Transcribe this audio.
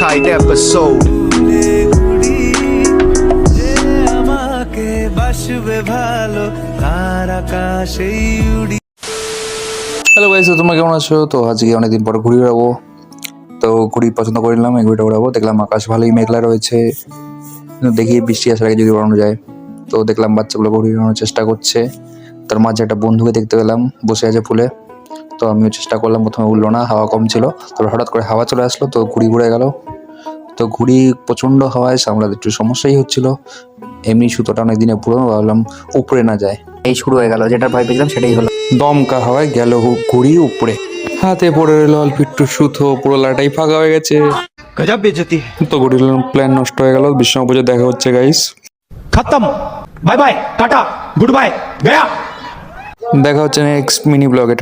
kite episode. Hello guys, তোমরা কেমন আছো? তো আজকে অনেকদিন পর ঘুড়ি উড়াবো। তো ঘুড়ি পছন্দ করে নিলাম, এই ঘুড়িটা উড়াবো। দেখলাম আকাশ ভালোই মেঘলা রয়েছে, দেখি বৃষ্টি আসার আগে যদি উড়ানো যায়। তো দেখলাম বাচ্চাগুলো ঘুড়ি উড়ানোর চেষ্টা করছে। তার মাঝে একটা বন্ধুকে দেখতে পেলাম বসে আছে ফুলে। তো আমিও চেষ্টা করলাম, প্রথমে উঠলো না, হাওয়া কম ছিল। তারপর হঠাৎ করে হাওয়া চলে আসলো, তো ঘুড়ি ঘুরে গেল। তো ঘুড়ি প্রচণ্ড হাওয়ায় সামলাতে একটু সমস্যাই হচ্ছিল। এমনি সুতোটা অনেক দিনে পুরো, ভাবলাম উপরে না যায়। এই শুরু হয়ে গেল, যেটা ভয় পেয়েছিলাম সেটাই হলো। দমকা হাওয়ায় গেল ঘুড়ি উপরে, হাতে পড়ে রইল অল্প একটু সুতো, পুরো লাটাই ফাঁকা হয়ে গেছে। गजब बेइज्जती है। তো ঘুড়ির প্ল্যান নষ্ট হয়ে গেল। বিষ্ণু পুজো দেখা হচ্ছে গাইস, खत्म। Bye bye, tata, goodbye, गया। দেখা হচ্ছে নেক্সট মিনি ব্লগে।